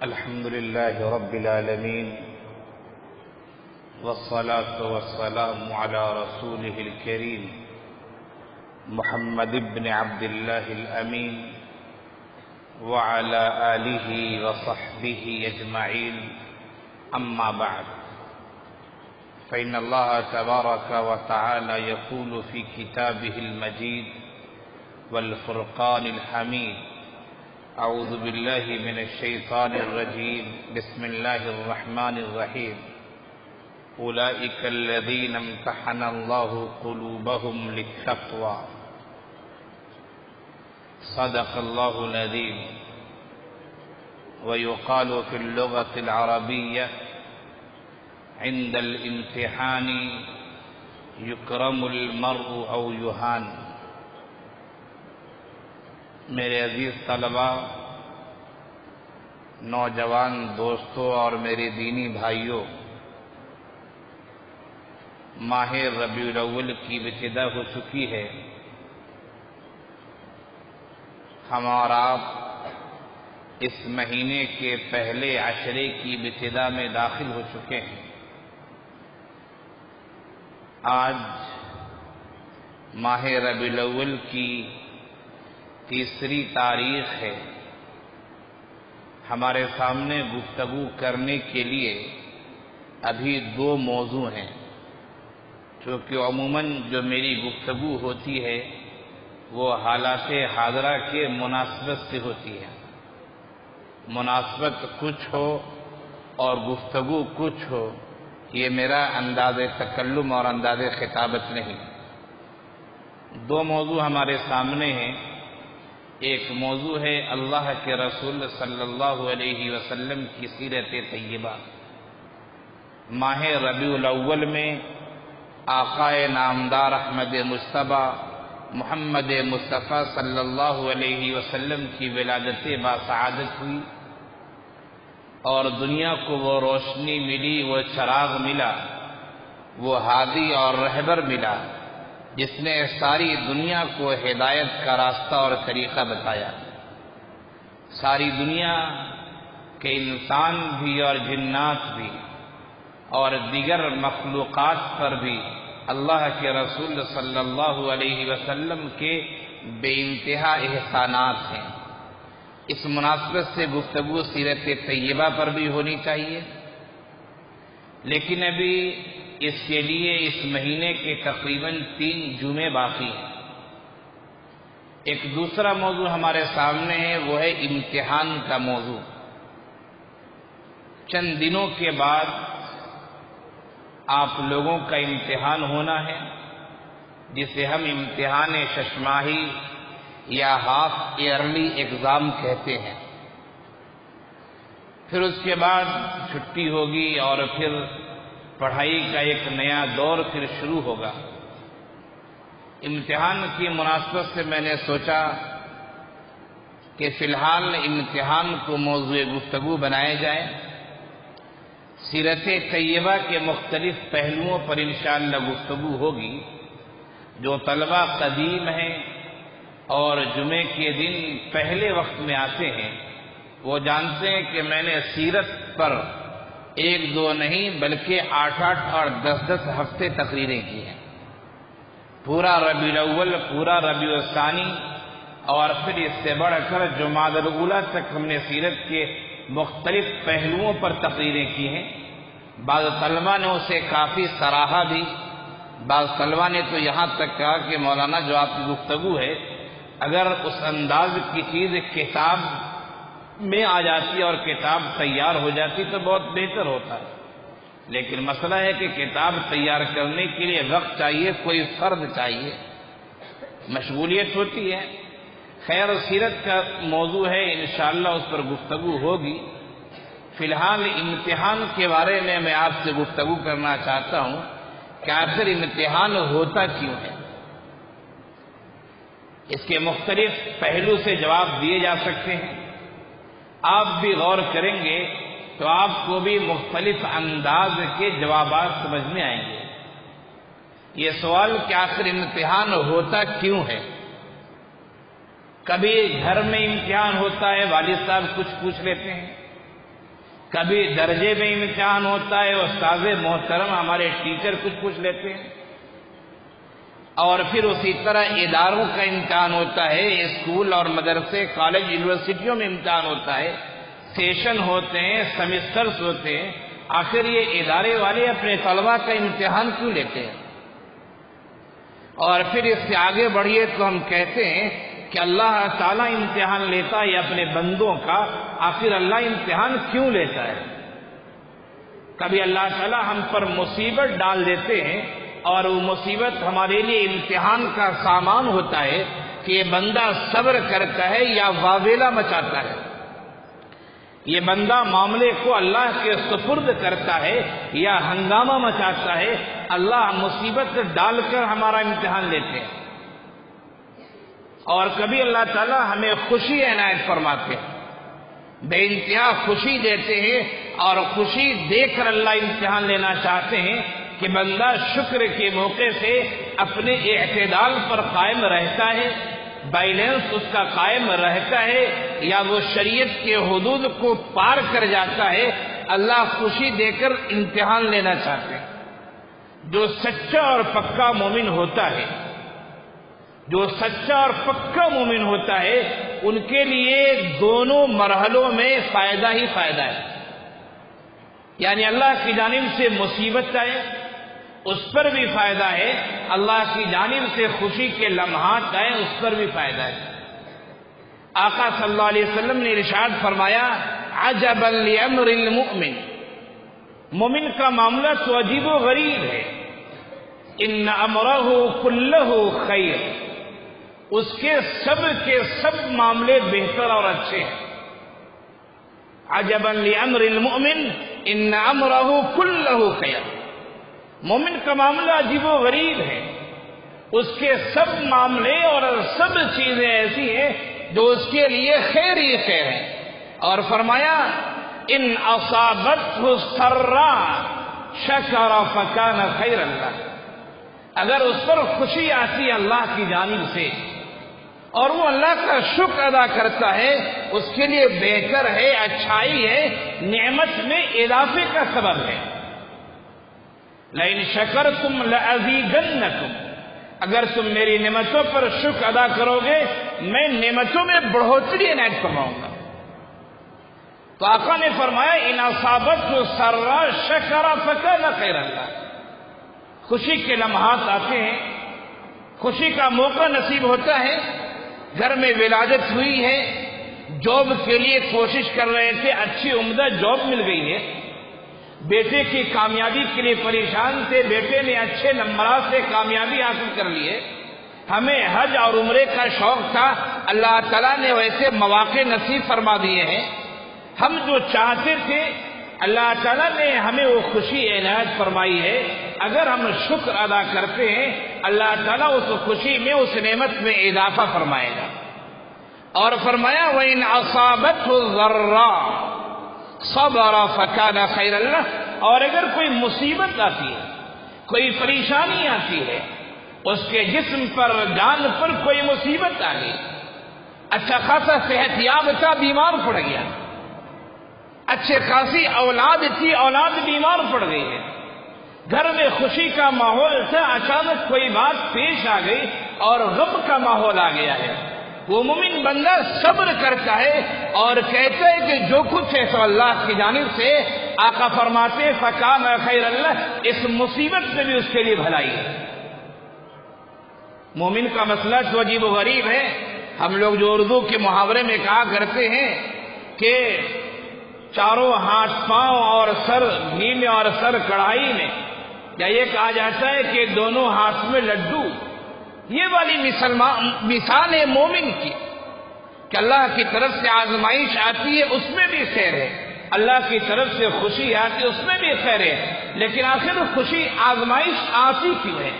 الحمد لله رب العالمين والصلاة والسلام على رسوله الكريم محمد بن عبد الله الأمين وعلى آله وصحبه أجمعين أما بعد فإن الله تبارك وتعالى يقول في كتابه المجيد والفرقان الحميد أعوذ بالله من الشيطان الرجيم بسم الله الرحمن الرحيم أولئك الذين امتحن الله قلوبهم للتقوى صدق الله العظيم. ويقال في اللغة العربية عند الامتحان يكرم المرء أو يهان. میرے عزیز طلباء، نوجوان دوستوں اور میرے دینی بھائیوں، ماہ ربیع الاول کی ابتدا ہو چکی ہے. ہم اور آپ اس مہینے کے پہلے عشرے کی ابتدا میں داخل ہو چکے ہیں. آج ماہ ربیع الاول کی تیسری تاریخ ہے. ہمارے سامنے گفتگو کرنے کے لیے ابھی دو موضوع ہیں، چونکہ عموماً جو میری گفتگو ہوتی ہے وہ حالات حاضرہ کے مناسبت سے ہوتی ہے. مناسبت کچھ ہو اور گفتگو کچھ ہو، یہ میرا انداز تکلم اور انداز خطابت نہیں. دو موضوع ہمارے سامنے ہیں. ایک موضوع ہے اللہ کے رسول صلی اللہ علیہ وسلم کی سیرت طیبہ. ماہ ربیع الاول میں آقا نامدار احمد مجتبیٰ محمد مصطفیٰ صلی اللہ علیہ وسلم کی ولادت باسعادت ہوئی اور دنیا کو وہ روشنی ملی، وہ چراغ ملا، وہ ہادی اور رہبر ملا جس نے ساری دنیا کو ہدایت کا راستہ اور طریقہ بتایا. ساری دنیا کے انسان بھی اور جنات بھی اور دیگر مخلوقات پر بھی اللہ کے رسول صلی اللہ علیہ وسلم کے بے انتہا احسانات ہیں. اس مناسبت سے گفتگو سیرت طیبہ پر بھی ہونی چاہیے، لیکن ابھی اس کے لیے اس مہینے کے تقریباً 3 جمعے باقی ہیں. ایک دوسرا موضوع ہمارے سامنے ہے، وہ ہے امتحان کا موضوع. چند دنوں کے بعد آپ لوگوں کا امتحان ہونا ہے، جسے ہم امتحان ششماہی یا ہاف ایئرلی ایگزام کہتے ہیں. پھر اس کے بعد چھٹی ہوگی اور پھر پڑھائی کا ایک نیا دور پھر شروع ہوگا. امتحان کی مناسبت سے میں نے سوچا کہ فی الحال امتحان کو موضوع گفتگو بنایا جائے. سیرت طیبہ کے مختلف پہلوؤں پر انشاءاللہ گفتگو ہوگی. جو طلبہ قدیم ہیں اور جمعے کے دن پہلے وقت میں آتے ہیں وہ جانتے ہیں کہ میں نے سیرت پر 1-2 نہیں بلکہ 8-8 اور 10-10 ہفتے تقریریں کی ہیں. پورا ربیع الاول، پورا ربیع الثانی اور پھر اس سے بڑھ کر جمادی الاولیٰ تک ہم نے سیرت کے مختلف پہلوؤں پر تقریریں کی ہیں. بعض طلبہ نے اسے کافی سراہا بھی. بعض طلبہ نے تو یہاں تک کہا کہ مولانا جو آپ کی گفتگو ہے اگر اس انداز کی چیز کتاب میں آ جاتی اور کتاب تیار ہو جاتی تو بہت بہتر ہوتا ہے. لیکن مسئلہ ہے کہ کتاب تیار کرنے کے لیے وقت چاہیے، کوئی فرد چاہیے، مشغولیت ہوتی ہے. خیر سیرت کا موضوع ہے، انشاءاللہ اس پر گفتگو ہوگی. فی الحال امتحان کے بارے میں آپ سے گفتگو کرنا چاہتا ہوں کہ آخر امتحان ہوتا کیوں ہے. اس کے مختلف پہلو سے جواب دیے جا سکتے ہیں. آپ بھی غور کریں گے تو آپ کو بھی مختلف انداز کے جوابات سمجھ میں آئیں گے. یہ سوال کہ آخر امتحان ہوتا کیوں ہے. کبھی گھر میں امتحان ہوتا ہے، والد صاحب کچھ پوچھ لیتے ہیں، کبھی درجے میں امتحان ہوتا ہے، استاد محترم ہمارے ٹیچر کچھ پوچھ لیتے ہیں، اور پھر اسی طرح اداروں کا امتحان ہوتا ہے، اسکول اور مدرسے کالج یونیورسٹیوں میں امتحان ہوتا ہے، سیشن ہوتے ہیں، سیمسٹرز ہوتے ہیں۔ آخر یہ ادارے والے اپنے طلباء کا امتحان کیوں لیتے ہیں؟ اور پھر اس سے آگے بڑھیے تو ہم کہتے ہیں کہ اللہ تعالیٰ امتحان لیتا ہے اپنے بندوں کا، آخر اللہ امتحان کیوں لیتا ہے؟ کبھی اللہ تعالیٰ ہم پر مصیبت ڈال دیتے ہیں اور وہ مصیبت ہمارے لیے امتحان کا سامان ہوتا ہے کہ یہ بندہ صبر کرتا ہے یا واویلا مچاتا ہے، یہ بندہ معاملے کو اللہ کے سپرد کرتا ہے یا ہنگامہ مچاتا ہے۔ اللہ مصیبت ڈال کر ہمارا امتحان لیتے ہیں، اور کبھی اللہ تعالیٰ ہمیں خوشی عنایت فرماتے ہیں، بے انتہا خوشی دیتے ہیں، اور خوشی دے کر اللہ امتحان لینا چاہتے ہیں کہ بندہ شکر کے موقع سے اپنے اعتدال پر قائم رہتا ہے، بیلنس اس کا قائم رہتا ہے، یا وہ شریعت کے حدود کو پار کر جاتا ہے۔ اللہ خوشی دے کر امتحان لینا چاہتے ہیں۔ جو سچا اور پکا مومن ہوتا ہے، جو سچا اور پکا مومن ہوتا ہے، ان کے لیے دونوں مرحلوں میں فائدہ ہی فائدہ ہے۔ یعنی اللہ کی جانب سے مصیبت آئے اس پر بھی فائدہ ہے، اللہ کی جانب سے خوشی کے لمحات آئے اس پر بھی فائدہ ہے۔ آقا صلی اللہ علیہ وسلم نے ارشاد فرمایا، عجبا لامر المؤمن، مومن کا معاملہ تو عجیب و غریب ہے، ان امرہ کلہ خیر، اس کے سب معاملے بہتر اور اچھے ہیں۔ عجبا لامر المؤمن ان امرہ کلہ خیر، مومن کا معاملہ عجیب و غریب ہے، اس کے سب معاملے اور سب چیزیں ایسی ہیں جو اس کے لیے خیر ہی خیر ہیں۔ اور فرمایا، ان اصابتہ سراء شکر فکان خیر اللہ، اگر اس پر خوشی آتی اللہ کی جانب سے اور وہ اللہ کا شکر ادا کرتا ہے، اس کے لیے بہتر ہے، اچھائی ہے، نعمت میں اضافے کا سبب ہے۔ لئن شکرتم لأزیدنکم، اگر تم میری نعمتوں پر شکر ادا کرو گے میں نعمتوں میں بڑھوتری عنایت فرماؤں گا۔ تو آقا نے فرمایا، ان اصابتہ سراء شکر فکان خیر اللہ، خوشی کے لمحات آتے ہیں، خوشی کا موقع نصیب ہوتا ہے، گھر میں ولادت ہوئی ہے، جاب کے لیے کوشش کر رہے تھے، اچھی عمدہ جاب مل گئی ہے، بیٹے کی کامیابی کے لیے پریشان تھے، بیٹے نے اچھے نمبرات سے کامیابی حاصل کر لیے، ہمیں حج اور عمرے کا شوق تھا، اللہ تعالیٰ نے ویسے مواقع نصیب فرما دیے ہیں، ہم جو چاہتے تھے اللہ تعالیٰ نے ہمیں وہ خوشی عنایت فرمائی ہے، اگر ہم شکر ادا کرتے ہیں اللہ تعالیٰ اس خوشی میں، اس نعمت میں اضافہ فرمائے گا۔ اور فرمایا، وَإِنْ أَصَابَتْهُ ضَرَّاء صَبَرَ فَكَانَ خَيْرًا لَهُ، اور اگر کوئی مصیبت آتی ہے، کوئی پریشانی آتی ہے، اس کے جسم پر، جان پر کوئی مصیبت آ گئی، اچھا خاصا صحت یاب تھا، بیمار پڑ گیا، اچھے خاصی اولاد تھی، اولاد بیمار پڑ گئی ہے، گھر میں خوشی کا ماحول تھا، اچانک کوئی بات پیش آ گئی اور غم کا ماحول آ گیا ہے، وہ مومن بندہ صبر کرتا ہے اور کہتا ہے کہ جو کچھ ہے سو اللہ کی جانب سے۔ آقا فرماتے ہیں، فکان خیر اللہ، اس مصیبت میں بھی اس کے لیے بھلائی ہے۔ مومن کا مسئلہ تو عجیب و غریب ہے، ہم لوگ جو اردو کے محاورے میں کہا کرتے ہیں کہ چاروں ہاتھ پاؤں اور سر گھی میں اور سر کڑھائی میں، یا یہ کہا جاتا ہے کہ دونوں ہاتھ میں لڈو، یہ والی مثال ہے مومن کی کہ اللہ کی طرف سے آزمائش آتی ہے اس میں بھی خیر ہے، اللہ کی طرف سے خوشی آتی ہے اس میں بھی خیر ہے، لیکن آخر خوشی آزمائش آتی کیوں ہے؟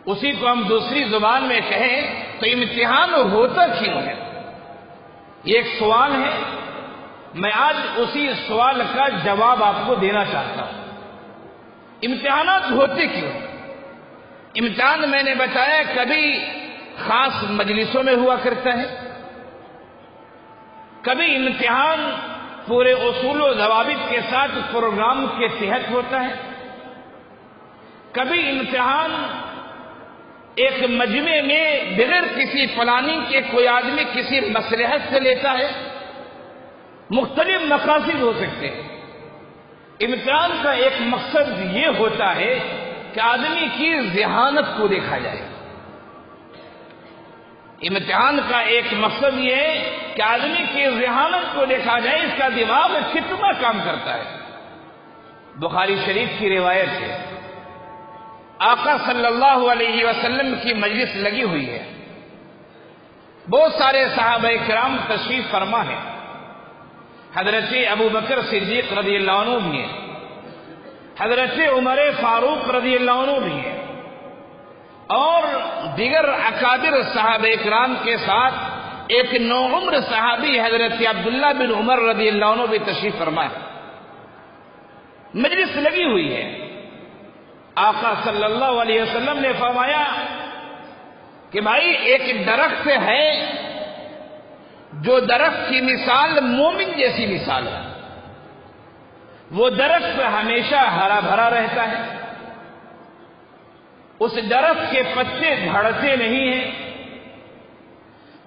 اسی کو ہم دوسری زبان میں کہیں تو امتحان ہوتا کیوں ہے؟ یہ ایک سوال ہے، میں آج اسی سوال کا جواب آپ کو دینا چاہتا ہوں۔ امتحانات ہوتے کیوں؟ امتحان میں نے بتایا کبھی خاص مجلسوں میں ہوا کرتا ہے، کبھی امتحان پورے اصول و ضوابط کے ساتھ پروگرام کے تحت ہوتا ہے، کبھی امتحان ایک مجمع میں بغیر کسی پلاننگ کے کوئی آدمی کسی مصلحت سے لیتا ہے، مختلف مقاصد ہو سکتے ہیں۔ امتحان کا ایک مقصد یہ ہوتا ہے کہ آدمی کی ذہانت کو دیکھا جائے۔ امتحان کا ایک مقصد یہ ہے کہ آدمی کی ذہانت کو دیکھا جائے، اس کا دماغ کتنا کام کرتا ہے۔ بخاری شریف کی روایت ہے، آقا صلی اللہ علیہ وسلم کی مجلس لگی ہوئی ہے، بہت سارے صحابہ کرام تشریف فرما ہے، حضرت ابو بکر صدیق رضی اللہ عنہ بھی ہیں، حضرت عمر فاروق رضی اللہ عنہ بھی ہیں، اور دیگر اکابر صحابہ کرام کے ساتھ ایک نوعمر صحابی حضرت عبداللہ بن عمر رضی اللہ عنہ بھی تشریف فرما ہے۔ مجلس لگی ہوئی ہے، آقا صلی اللہ علیہ وسلم نے فرمایا کہ بھائی ایک درخت ہے جو درخت کی مثال مومن جیسی مثال ہے، وہ درخت ہمیشہ ہرا بھرا رہتا ہے، اس درخت کے پتے جھڑتے نہیں ہیں،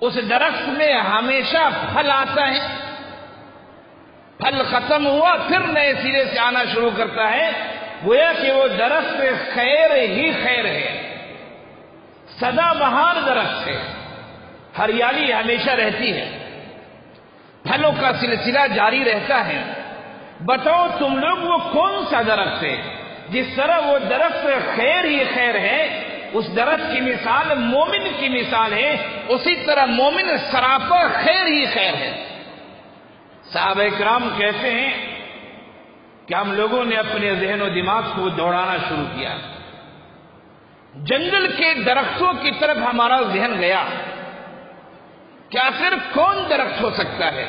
اس درخت میں ہمیشہ پھل آتا ہے، پھل ختم ہوا پھر نئے سرے سے آنا شروع کرتا ہے، گویا کہ وہ درخت خیر ہی خیر ہے، سدا بہار درخت ہے، ہریالی ہمیشہ رہتی ہے، پھلوں کا سلسلہ جاری رہتا ہے۔ بتاؤ تم لوگ وہ کون سا درخت ہے؟ جس طرح وہ درخت خیر ہی خیر ہے، اس درخت کی مثال مومن کی مثال ہے، اسی طرح مومن سراپا خیر ہی خیر ہے۔ صحابہ کرام کہتے ہیں کہ ہم لوگوں نے اپنے ذہن و دماغ کو دوڑانا شروع کیا، جنگل کے درختوں کی طرف ہمارا ذہن گیا کہ آخر کون درخت ہو سکتا ہے،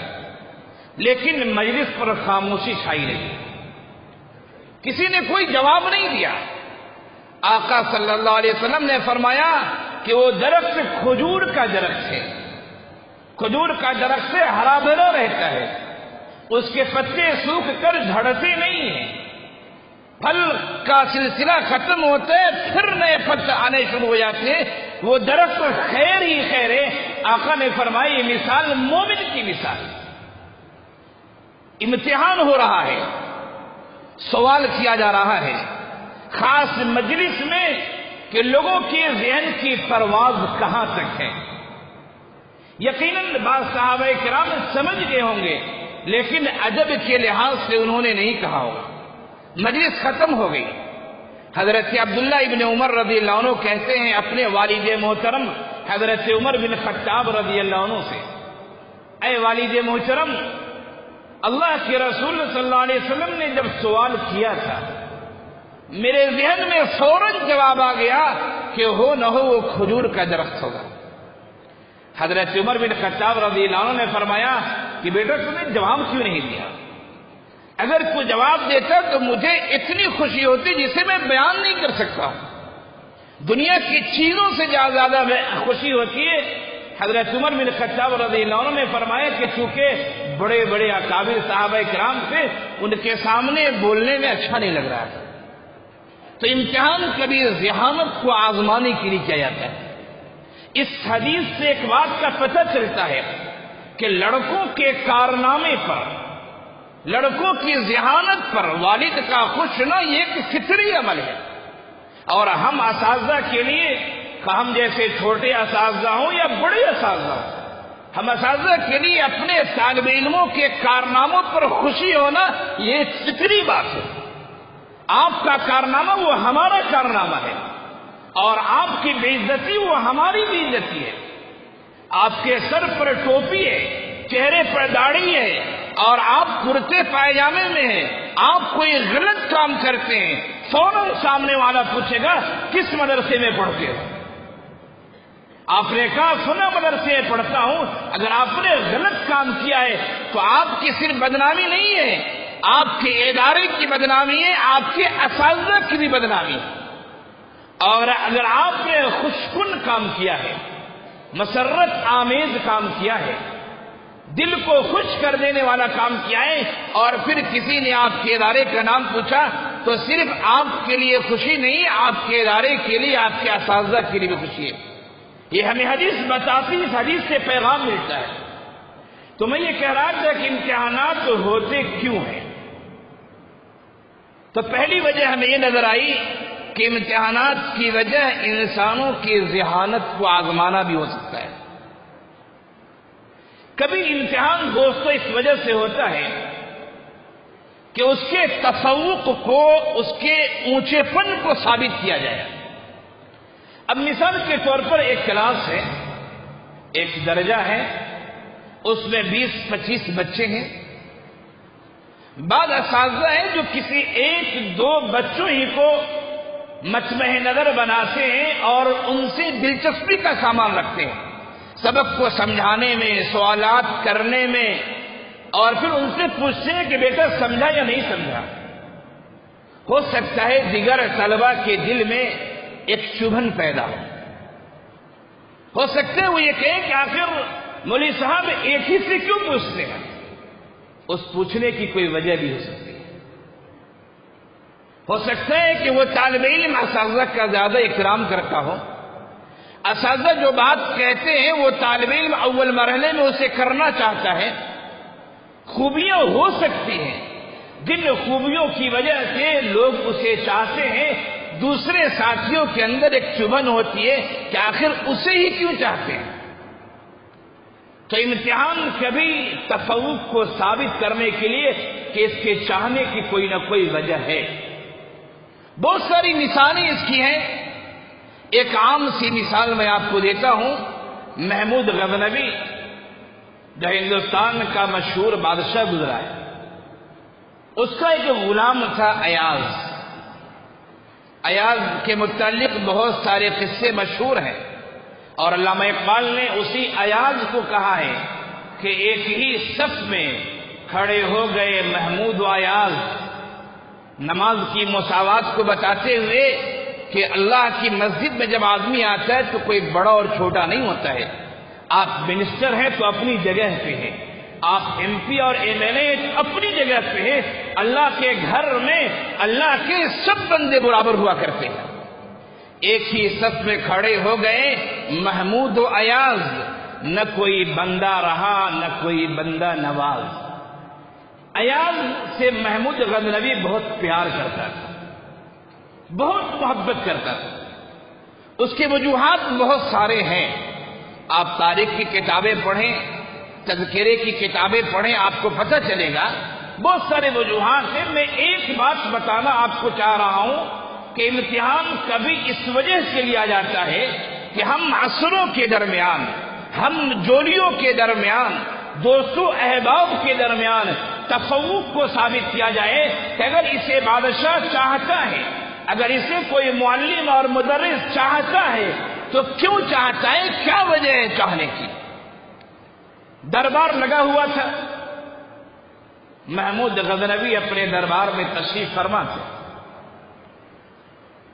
لیکن مجلس پر خاموشی چھائی رہی، کسی نے کوئی جواب نہیں دیا۔ آقا صلی اللہ علیہ وسلم نے فرمایا کہ وہ درخت کھجور کا درخت ہے، کھجور کا درخت سے ہرا بھرا رہتا ہے، اس کے پتے سوکھ کر جھڑتے نہیں ہیں، پھل کا سلسلہ ختم ہوتا ہے پھر نئے پتے آنے شروع ہو جاتے ہیں، وہ درخت خیر ہی خیر ہے۔ آقا نے فرمایا یہ مثال مومن کی مثال۔ امتحان ہو رہا ہے، سوال کیا جا رہا ہے خاص مجلس میں کہ لوگوں کے ذہن کی پرواز کہاں تک ہے۔ یقیناً بعض صحابہ کرام سمجھ گئے ہوں گے، لیکن ادب کے لحاظ سے انہوں نے نہیں کہا ہوگا۔ مجلس ختم ہو گئی، حضرت عبداللہ ابن عمر رضی اللہ عنہ کہتے ہیں اپنے والد محترم حضرت عمر بن خطاب رضی اللہ عنہ سے، اے والد محترم، اللہ کے رسول صلی اللہ علیہ وسلم نے جب سوال کیا تھا میرے ذہن میں فوراً جواب آ گیا کہ ہو نہ ہو وہ کھجور کا درخت ہوگا۔ حضرت عمر بن خطاب رضی اللہ عنہ نے فرمایا کہ بیٹا تمہیں جواب کیوں نہیں دیا؟ اگر تو جواب دیتا تو مجھے اتنی خوشی ہوتی جسے میں بیان نہیں کر سکتا، دنیا کی چیزوں سے زیادہ خوشی ہوتی ہے۔ حضرت عمر بن خطاب رضی اللہ عنہ نے فرمایا کہ چونکہ بڑے بڑے اکابر صحابہ کرام تھے، ان کے سامنے بولنے میں اچھا نہیں لگ رہا تھا، تو امتحان کبھی ذہانت کو آزمانے کے لیے کیا جاتا ہے۔ اس حدیث سے ایک بات کا پتہ چلتا ہے کہ لڑکوں کے کارنامے پر، لڑکوں کی ذہانت پر والد کا خوش ہونا یہ ایک فطری عمل ہے، اور ہم اساتذہ کے لیے، ہم جیسے چھوٹے اساتذہ ہوں یا بڑے اساتذہ ہوں، ہم اساتذہ کے لیے اپنے طالب علموں کے کارناموں پر خوشی ہونا یہ ایک فطری بات ہے۔ آپ کا کارنامہ وہ ہمارا کارنامہ ہے، اور آپ کی بے عزتی وہ ہماری بے عزتی ہے۔ آپ کے سر پر ٹوپی ہے، چہرے پر داڑھی ہے، اور آپ کرتے پائجامے میں ہیں، آپ کوئی غلط کام کرتے ہیں، فوراً سامنے والا پوچھے گا کس مدرسے میں پڑھتے ہو؟ آپ نے کہا سنا مدرسے میں پڑھتا ہوں۔ اگر آپ نے غلط کام کیا ہے تو آپ کی صرف بدنامی نہیں ہے، آپ کے ادارے کی بدنامی ہے، آپ کے اساتذہ کی بھی بدنامی ہے۔ اور اگر آپ نے خوشکن کام کیا ہے، مسرت آمیز کام کیا ہے، دل کو خوش کر دینے والا کام کیا ہے، اور پھر کسی نے آپ کے ادارے کا نام پوچھا تو صرف آپ کے لیے خوشی نہیں، آپ کے ادارے کے لیے، آپ کے اساتذہ کے لیے بھی خوشی ہے۔ یہ ہمیں حدیث بتاتی، اس حدیث سے پیغام ملتا ہے۔ تو میں یہ کہہ رہا تھا کہ امتحانات ہوتے کیوں ہیں؟ تو پہلی وجہ ہمیں یہ نظر آئی کہ امتحانات کی وجہ انسانوں کی ذہانت کو آزمانا بھی ہو سکتا ہے۔ کبھی امتحان دوستوں اس وجہ سے ہوتا ہے کہ اس کے تفوق کو، اس کے اونچے پن کو ثابت کیا جائے۔ اب مثال کے طور پر ایک کلاس ہے، ایک درجہ ہے، اس میں 20-25 بچے ہیں۔ بعض اساتذہ ہیں جو کسی 1-2 بچوں ہی کو مطمع نظر بناتے ہیں اور ان سے دلچسپی کا سامان رکھتے ہیں، سبق کو سمجھانے میں، سوالات کرنے میں، اور پھر ان سے پوچھتے ہیں کہ بیٹا سمجھا یا نہیں سمجھا۔ ہو سکتا ہے دیگر طلبہ کے دل میں ایک چبھن پیدا ہو سکتا ہے وہ یہ کہیں کہ آخر مولوی صاحب ایک ہی سے کیوں پوچھتے ہیں؟ اس پوچھنے کی کوئی وجہ بھی ہو سکتی ہے۔ ہو سکتا ہے کہ وہ طالب علم اساتذہ کا زیادہ اکرام کرتا ہو، اساتذہ جو بات کہتے ہیں وہ طالب علم اول مرحلے میں اسے کرنا چاہتا ہے۔ خوبیاں ہو سکتی ہیں، جن خوبیوں کی وجہ سے لوگ اسے چاہتے ہیں، دوسرے ساتھیوں کے اندر ایک چبھن ہوتی ہے کہ آخر اسے ہی کیوں چاہتے ہیں۔ تو امتحان کبھی تفوق کو ثابت کرنے کے لیے کہ اس کے چاہنے کی کوئی نہ کوئی وجہ ہے۔ بہت ساری مثالیں اس کی ہیں۔ ایک عام سی مثال میں آپ کو دیتا ہوں۔ محمود غزنوی جو ہندوستان کا مشہور بادشاہ گزرا ہے، اس کا ایک غلام تھا ایاز۔ ایاز کے متعلق بہت سارے قصے مشہور ہیں، اور علامہ اقبال نے اسی ایاز کو کہا ہے کہ ایک ہی صف میں کھڑے ہو گئے محمود و ایاز، نماز کی مساوات کو بتاتے ہوئے کہ اللہ کی مسجد میں جب آدمی آتا ہے تو کوئی بڑا اور چھوٹا نہیں ہوتا ہے۔ آپ منسٹر ہیں تو اپنی جگہ پہ ہیں، آپ ایم پی اور ایم ایل اے اپنی جگہ پہ ہیں، اللہ کے گھر میں اللہ کے سب بندے برابر ہوا کرتے ہیں۔ ایک ہی صف میں کھڑے ہو گئے محمود و ایاز، نہ کوئی بندہ رہا نہ کوئی بندہ نواز۔ ایاز سے محمود غزنوی بہت پیار کرتا تھا، بہت محبت کرتا تھا۔ اس کے وجوہات بہت سارے ہیں، آپ تاریخ کی کتابیں پڑھیں، تذکرے کی کتابیں پڑھیں، آپ کو پتہ چلے گا بہت سارے وجوہات ہیں۔ میں ایک بات بتانا آپ کو چاہ رہا ہوں کہ امتحان کبھی اس وجہ سے لیا جاتا ہے کہ ہم عصروں کے درمیان، ہم جولیوں کے درمیان، دوستوں احباب کے درمیان تفوق کو ثابت کیا جائے کہ اگر اسے بادشاہ چاہتا ہے، اگر اسے کوئی معلم اور مدرس چاہتا ہے تو کیوں چاہتا ہے، کیا وجہ ہے چاہنے کی۔ دربار لگا ہوا تھا، محمود غزنوی اپنے دربار میں تشریف فرما تھے،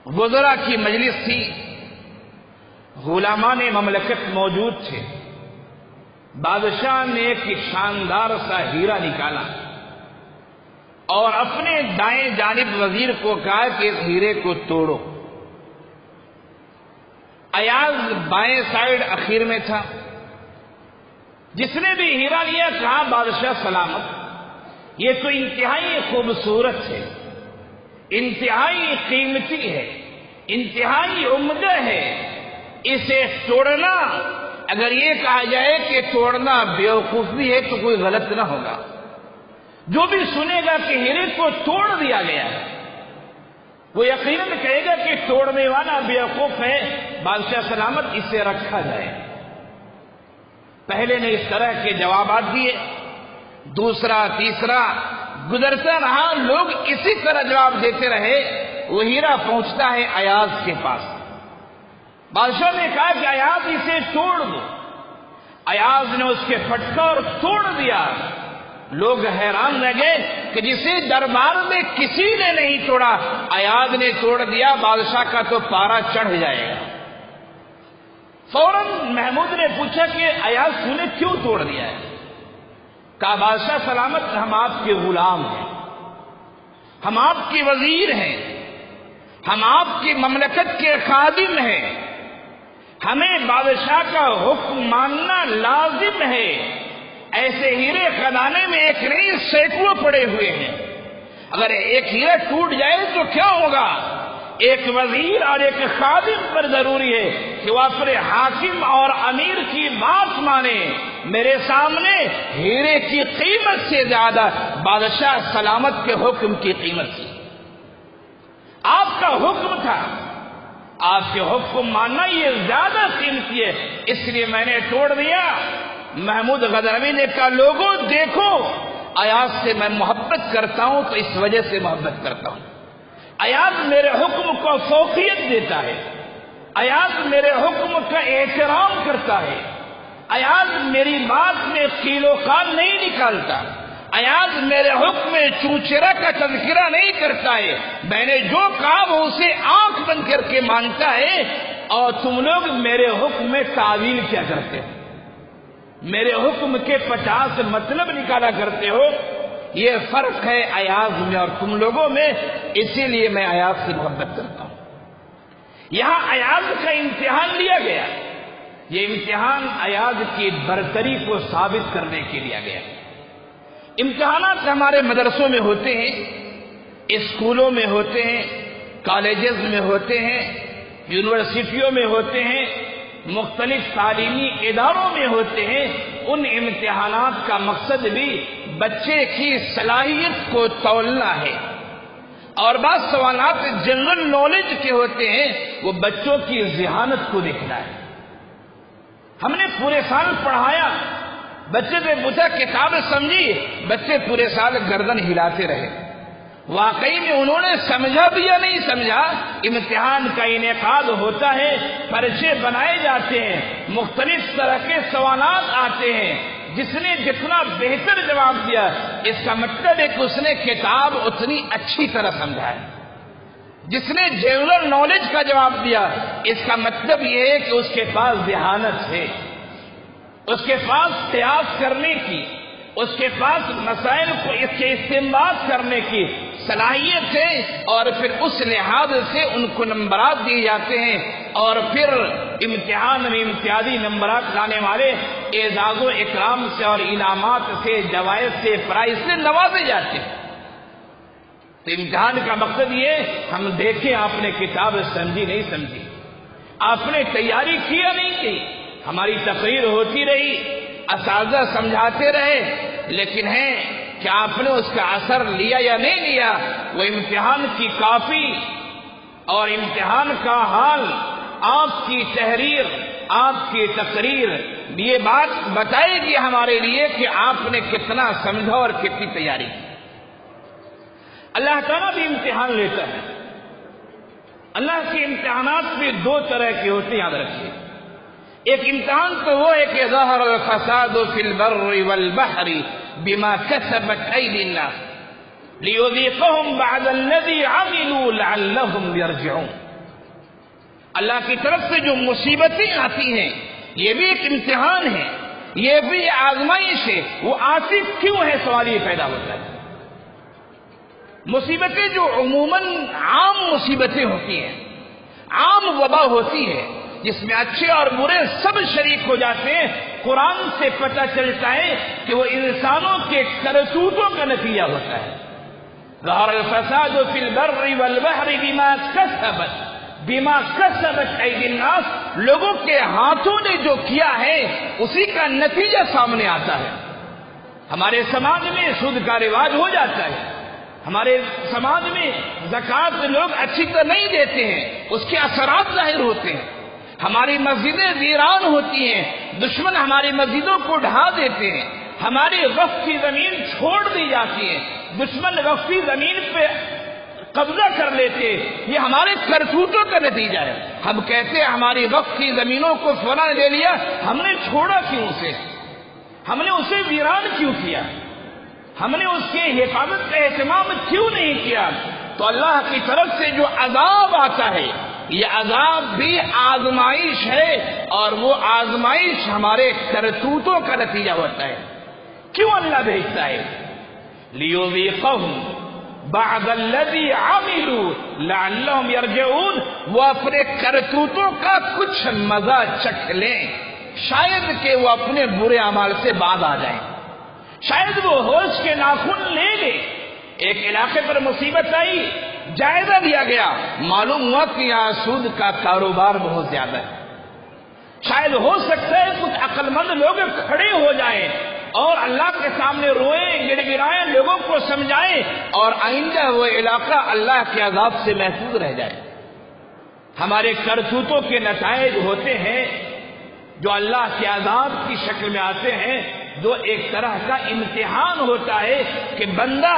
وزراء کی مجلس تھی، غلامان مملکت موجود تھے۔ بادشاہ نے ایک شاندار سا ہیرا نکالا اور اپنے دائیں جانب وزیر کو کہا کہ اس ہیرے کو توڑو۔ ایاز بائیں سائڈ اخیر میں تھا، جس نے بھی ہیرا لیا کہا بادشاہ سلامت، یہ تو انتہائی خوبصورت ہے، انتہائی قیمتی ہے، انتہائی عمدہ ہے، اسے توڑنا، اگر یہ کہا جائے کہ توڑنا بیوقوفی ہے تو کوئی غلط نہ ہوگا۔ جو بھی سنے گا کہ ہیرے کو توڑ دیا گیا ہے وہ یقیناً کہے گا کہ توڑنے والا بیوقوف ہے، بادشاہ سلامت اسے رکھا جائے۔ پہلے نے اس طرح کے جوابات دیے، دوسرا تیسرا گزرتا رہا، لوگ اسی طرح جواب دیتے رہے، وہ ہیرا پہنچتا ہے ایاز کے پاس۔ بادشاہ نے کہا کہ ایاز اسے توڑ دو۔ ایاز نے اس کے پھٹکا اور توڑ دیا۔ لوگ حیران رہ گئے کہ جسے دربار میں کسی نے نہیں توڑا ایاز نے توڑ دیا، بادشاہ کا تو پارا چڑھ جائے گا۔ فوراً محمود نے پوچھا کہ ایاز تو نے کیوں توڑ دیا ہے؟ کہا بادشاہ سلامت ہم آپ کے غلام ہیں، ہم آپ کے وزیر ہیں، ہم آپ کی مملکت کے خادم ہیں، ہمیں بادشاہ کا حکم ماننا لازم ہے۔ ایسے ہیرے خزانے میں ایک نہیں سینکڑوں پڑے ہوئے ہیں، اگر ایک ہیرا ٹوٹ جائے تو کیا ہوگا؟ ایک وزیر اور ایک خادم پر ضروری ہے کہ وہ اپنے حاکم اور امیر کی بات مانے۔ میرے سامنے ہیرے کی قیمت سے زیادہ بادشاہ سلامت کے حکم کی قیمت تھی۔ آپ کا حکم تھا، آپ کے حکم ماننا یہ زیادہ قیمتی ہے، اس لیے میں نے توڑ دیا۔ محمود غزنوی نے کہا لوگوں دیکھو، ایاز سے میں محبت کرتا ہوں تو اس وجہ سے محبت کرتا ہوں۔ ایاز میرے حکم کو فوقیت دیتا ہے، ایاز میرے حکم کا احترام کرتا ہے، ایاز میری بات میں قیل و قال نہیں نکالتا، ایاز میرے حکم میں چوچرا کا تذکرہ نہیں کرتا ہے، میں نے جو کہا وہ اسے آنکھ بند کر کے مانتا ہے۔ اور تم لوگ میرے حکم میں تعویل کیا کرتے ہو، میرے حکم کے 50 مطلب نکالا کرتے ہو۔ یہ فرق ہے ایاز میں اور تم لوگوں میں، اسی لیے میں ایاز سے محبت کرتا ہوں۔ یہاں ایاز کا امتحان لیا گیا، یہ امتحان ایاز کی برتری کو ثابت کرنے کے لیا گیا۔ امتحانات ہمارے مدرسوں میں ہوتے ہیں، اسکولوں میں ہوتے ہیں، کالجز میں ہوتے ہیں، یونیورسٹیوں میں ہوتے ہیں، مختلف تعلیمی اداروں میں ہوتے ہیں۔ ان امتحانات کا مقصد بھی بچے کی صلاحیت کو تولنا ہے، اور بعض سوالات جنرل نالج کے ہوتے ہیں، وہ بچوں کی ذہانت کو دیکھنا ہے۔ ہم نے پورے سال پڑھایا، بچے سے پوچھا کتاب سمجھی، بچے پورے سال گردن ہلاتے رہے، واقعی میں انہوں نے سمجھا بھی یا نہیں سمجھا؟ امتحان کا انعقاد ہوتا ہے، پرچے بنائے جاتے ہیں، مختلف طرح کے سوالات آتے ہیں، جس نے جتنا بہتر جواب دیا اس کا مطلب ہے کہ اس نے کتاب اتنی اچھی طرح سمجھا ہے، جس نے جنرل نالج کا جواب دیا اس کا مطلب یہ ہے کہ اس کے پاس ذہانت ہے، اس کے پاس قیاس کرنے کی، اس کے پاس مسائل کو اس کے استنباط کرنے کی صلاحیت ہے، اور پھر اس لحاظ سے ان کو نمبرات دیے جاتے ہیں، اور پھر امتحان میں امتیازی نمبرات لانے والے اعزاز و اکرام سے اور انعامات سے، جوائز سے، پرائز سے نوازے جاتے ہیں۔ تو امتحان کا مقصد یہ ہم دیکھیں آپ نے کتاب سمجھی نہیں سمجھی، آپ نے تیاری کی یا نہیں کی۔ ہماری تقریر ہوتی رہی، اساتذہ سمجھاتے رہے، لیکن ہے کہ آپ نے اس کا اثر لیا یا نہیں لیا، وہ امتحان کی کاپی اور امتحان کا حال، آپ کی تحریر، آپ کی تقریر یہ بات بتائے گی ہمارے لیے کہ آپ نے کتنا سمجھا اور کتنی تیاری کی۔ اللہ تعالیٰ بھی امتحان لیتا ہے۔ اللہ کے امتحانات بھی دو طرح کے ہوتے ہیں، یاد رکھیے۔ ایک امتحان تو وہ ہے کہ ظہر الفساد فی البر والبحر بما کسبت ایدی الناس لیذیقہم بعد الذی عملوا لعلہم یرجعون۔ اللہ کی طرف سے جو مصیبتیں آتی ہیں یہ بھی ایک امتحان ہے، یہ بھی آزمائش ہے۔ وہ آتی کیوں ہے؟ سوال یہ پیدا ہوتا ہے۔ مصیبتیں جو عموماً عام مصیبتیں ہوتی ہیں، عام وبا ہوتی ہے جس میں اچھے اور برے سب شریک ہو جاتے ہیں، قرآن سے پتہ چلتا ہے کہ وہ انسانوں کے کرتوتوں کا نتیجہ ہوتا ہے۔ ظہر الفساد فی البر والبحر بما کسبت ایدی الناس، لوگوں کے ہاتھوں نے جو کیا ہے اسی کا نتیجہ سامنے آتا ہے۔ ہمارے سماج میں سود کا رواج ہو جاتا ہے، ہمارے سماج میں زکوٰۃ لوگ اچھی طرح نہیں دیتے ہیں، اس کے اثرات ظاہر ہوتے ہیں۔ ہماری مسجدیں ویران ہوتی ہیں، دشمن ہماری مسجدوں کو ڈھا دیتے ہیں، ہماری وقف کی زمین چھوڑ دی جاتی ہے، دشمن وقفی زمین پہ قبضہ کر لیتے، یہ ہمارے کرتوتوں کا نتیجہ ہے۔ ہم کہتے ہیں ہماری وقف کی زمینوں کو فلاں نے لے لیا، ہم نے چھوڑا کیوں اسے؟ ہم نے اسے ویران کیوں کیا؟ ہم نے اس کی حفاظت کا اہتمام کیوں نہیں کیا؟ تو اللہ کی طرف سے جو عذاب آتا ہے یہ عذاب بھی آزمائش ہے، اور وہ آزمائش ہمارے کرتوتوں کا نتیجہ ہوتا ہے۔ کیوں اللہ بھیجتا ہے؟ لیذیقہم بعد الذی عملوا لعلہم یرجعون، وہ اپنے کرتوتوں کا کچھ مزہ چکھ لیں، شاید کہ وہ اپنے برے اعمال سے باز آ جائیں، شاید وہ ہوش کے ناخن لے لے۔ ایک علاقے پر مصیبت آئی، جائزہ لیا گیا، معلوم ہوا کہ یہاں سود کا کاروبار بہت زیادہ ہے، شاید ہو سکتا ہے کچھ عقل مند لوگ کھڑے ہو جائیں اور اللہ کے سامنے روئیں، گڑ گڑائیں، لوگوں کو سمجھائیں، اور آئندہ وہ علاقہ اللہ کے عذاب سے محفوظ رہ جائے۔ ہمارے کرتوتوں کے نتائج ہوتے ہیں جو اللہ کے عذاب کی شکل میں آتے ہیں، جو ایک طرح کا امتحان ہوتا ہے کہ بندہ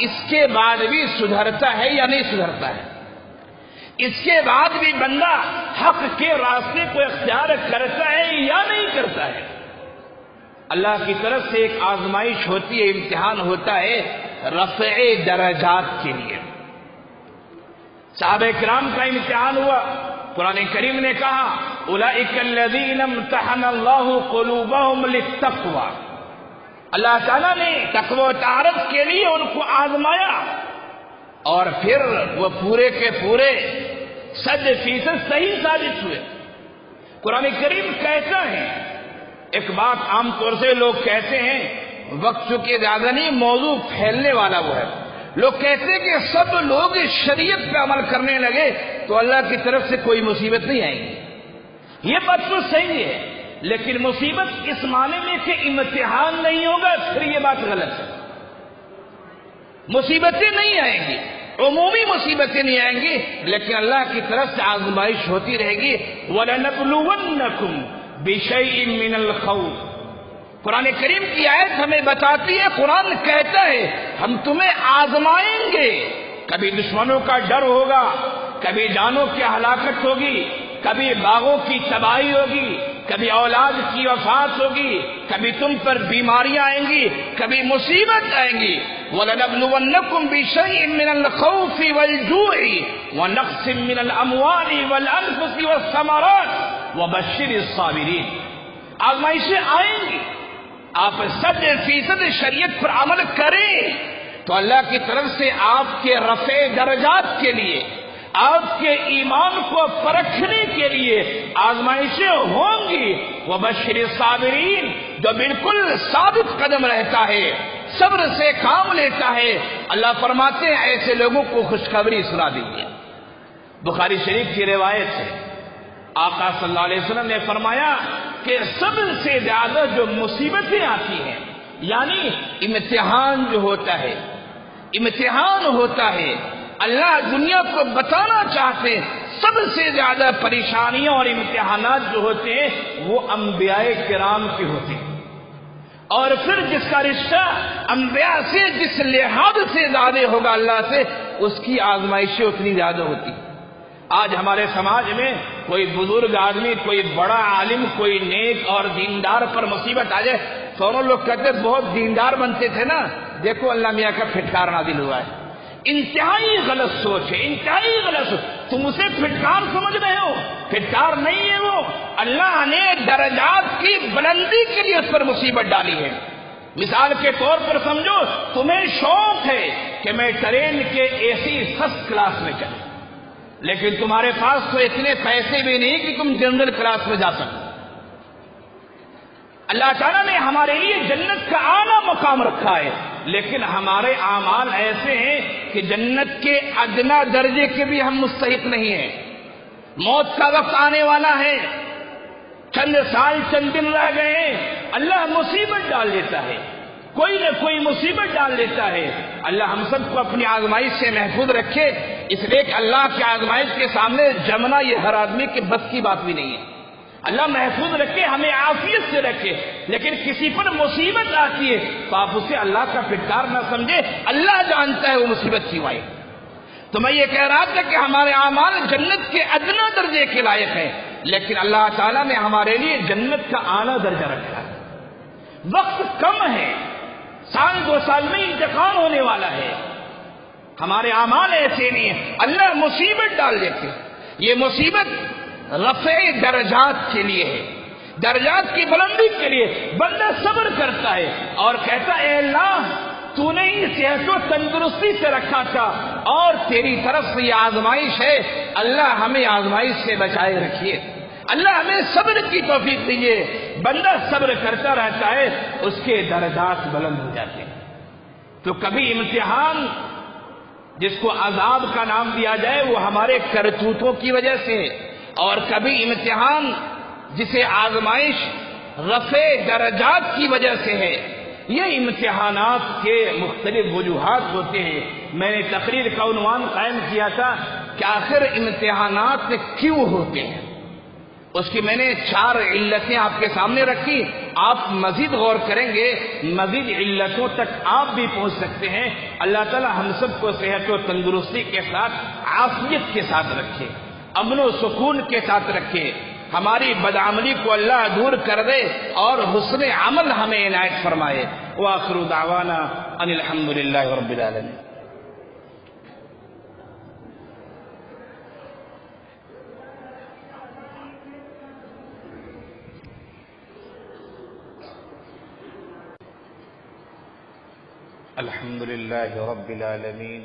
اس کے بعد بھی سدھرتا ہے یا نہیں سدھرتا ہے، اس کے بعد بھی بندہ حق کے راستے کو اختیار کرتا ہے یا نہیں کرتا ہے۔ اللہ کی طرف سے ایک آزمائش ہوتی ہے، امتحان ہوتا ہے رفع درجات کے لیے۔ صحابہ کرام کا امتحان ہوا، قرآن کریم نے کہا اولئک الذین امتحن اللہ قلوبہم للتقوی، اللہ تعالیٰ نے تقوی و تعارف کے لیے ان کو آزمایا، اور پھر وہ پورے کے پورے 100% صحیح ثابت ہوئے۔ قرآن کریم کہتا ہے، ایک بات عام طور سے لوگ کہتے ہیں، وقت چونکہ زیادہ نہیں، موضوع پھیلنے والا وہ ہے، لوگ کہتے ہیں کہ سب لوگ شریعت پہ عمل کرنے لگے تو اللہ کی طرف سے کوئی مصیبت نہیں آئے گی۔ یہ بات تو صحیح ہے، لیکن مصیبت اس معنی میں کہ امتحان نہیں ہوگا، پھر یہ بات غلط ہے۔ مصیبتیں نہیں آئیں گی، عمومی مصیبتیں نہیں آئیں گی، لیکن اللہ کی طرف سے آزمائش ہوتی رہے گی۔ وَلَنَبْلُوَنَّكُمْ بِشَيْءٍ مِّنَ الْخَوْفِ، قرآن کریم کی آیت ہمیں بتاتی ہے، قرآن کہتا ہے ہم تمہیں آزمائیں گے، کبھی دشمنوں کا ڈر ہوگا، کبھی جانوں کی ہلاکت ہوگی، کبھی باغوں کی تباہی ہوگی، کبھی اولاد کی وفات ہوگی، کبھی تم پر بیماریاں آئیں گی، کبھی مصیبت آئیں گی۔ وَلَنَبْلُوَنَّكُمْ بِشَيْءٍ مِّنَ الْخَوْفِ وَالْجُوعِ وَنَقْصٍ مِّنَ الْأَمْوَالِ وَالْأَنفُسِ وَالثَّمَرَاتِ وَبَشِّرِ الصَّابِرِينَ، آزمائشیں آئیں گی، آپ 100% شریعت پر عمل کریں تو اللہ کی طرف سے آپ کے رفع درجات کے لیے، آپ کے ایمان کو پرکھنے کے لیے آزمائشیں ہوں گی۔ وَبَشِّرِ الصَّابِرِينَ، جو بالکل ثابت قدم رہتا ہے، صبر سے کام لیتا ہے، اللہ فرماتے ہیں ایسے لوگوں کو خوشخبری سنا دیجیے۔ بخاری شریف کی روایت ہے، آقا صلی اللہ علیہ وسلم نے فرمایا کہ سب سے زیادہ جو مصیبتیں آتی ہیں، یعنی امتحان جو ہوتا ہے، امتحان ہوتا ہے، اللہ دنیا کو بتانا چاہتے ہیں سب سے زیادہ پریشانیاں اور امتحانات جو ہوتے ہیں وہ انبیاء کرام کے ہوتے ہیں، اور پھر جس کا رشتہ انبیاء سے جس لحاظ سے زیادہ ہوگا اللہ سے، اس کی آزمائشیں اتنی زیادہ ہوتی ہیں۔ آج ہمارے سماج میں کوئی بزرگ آدمی، کوئی بڑا عالم، کوئی نیک اور دیندار پر مصیبت آ جائے، سونوں لوگ کہتے بہت دیندار بنتے تھے نا، دیکھو اللہ میاں کا پھٹکار نازل ہوا ہے۔ انتہائی غلط سوچ ہے، انتہائی غلط سوچ، تم اسے پھٹکار سمجھ رہے ہو، پھٹکار نہیں ہے وہ، اللہ نے درجات کی بلندی کے لیے اس پر مصیبت ڈالی ہے۔ مثال کے طور پر سمجھو، تمہیں شوق ہے کہ میں ٹرین کے AC فرسٹ کلاس میں چلوں، لیکن تمہارے پاس تو اتنے پیسے بھی نہیں کہ تم جنرل کلاس میں جا سکو۔ اللہ تعالیٰ نے ہمارے لیے جنت کا اعلیٰ مقام رکھا ہے، لیکن ہمارے اعمال ایسے ہیں کہ جنت کے ادنا درجے کے بھی ہم مستحق نہیں ہیں۔ موت کا وقت آنے والا ہے، چند سال چند دن رہ گئے ہیں، اللہ مصیبت ڈال دیتا ہے، کوئی نہ کوئی مصیبت ڈال دیتا ہے۔ اللہ ہم سب کو اپنی آزمائش سے محفوظ رکھے، اس لیے کہ اللہ کی آزمائش کے سامنے جمنا یہ ہر آدمی کے بس کی بات بھی نہیں ہے۔ اللہ محفوظ رکھے، ہمیں عافیت سے رکھے، لیکن کسی پر مصیبت آتی ہے تو آپ اسے اللہ کا پھٹکار نہ سمجھے، اللہ جانتا ہے وہ مصیبت کیوں آئی۔ تو میں یہ کہہ رہا تھا کہ ہمارے اعمال جنت کے ادنا درجے کے لائق ہیں، لیکن اللہ تعالیٰ نے ہمارے لیے جنت کا اعلیٰ درجہ رکھا ہے۔ وقت کم ہے، 1-2 سال میں انتقال ہونے والا ہے، ہمارے اعمال ایسے نہیں ہیں، اللہ مصیبت ڈال دیتے۔ یہ مصیبت رفع درجات کے لیے ہے، درجات کی بلندی کے لیے بندہ صبر کرتا ہے اور کہتا ہے اے اللہ تو نے ہی صحت و تندرستی سے رکھا تھا اور تیری طرف سے یہ آزمائش ہے، اللہ ہمیں آزمائش سے بچائے رکھیے، اللہ ہمیں صبر کی توفیق دیجیے۔ بندہ صبر کرتا رہتا ہے، اس کے درجات بلند ہو جاتے ہیں۔ تو کبھی امتحان جس کو عذاب کا نام دیا جائے وہ ہمارے کرتوتوں کی وجہ سے، اور کبھی امتحان جسے آزمائش رفع درجات کی وجہ سے ہے۔ یہ امتحانات کے مختلف وجوہات ہوتے ہیں۔ میں نے تقریر کا عنوان قائم کیا تھا کہ آخر امتحانات کیوں ہوتے ہیں، اس کی میں نے 4 علتیں آپ کے سامنے رکھی۔ آپ مزید غور کریں گے، مزید علتوں تک آپ بھی پہنچ سکتے ہیں۔ اللہ تعالی ہم سب کو صحت و تندرستی کے ساتھ عافیت کے ساتھ رکھے، امن و سکون کے ساتھ رکھے، ہماری بدعملی کو اللہ دور کر دے اور حسن عمل ہمیں عنایت فرمائے۔ وآخر دعوانا ان الحمد للہ رب العالمین۔ الحمد للہ رب العالمین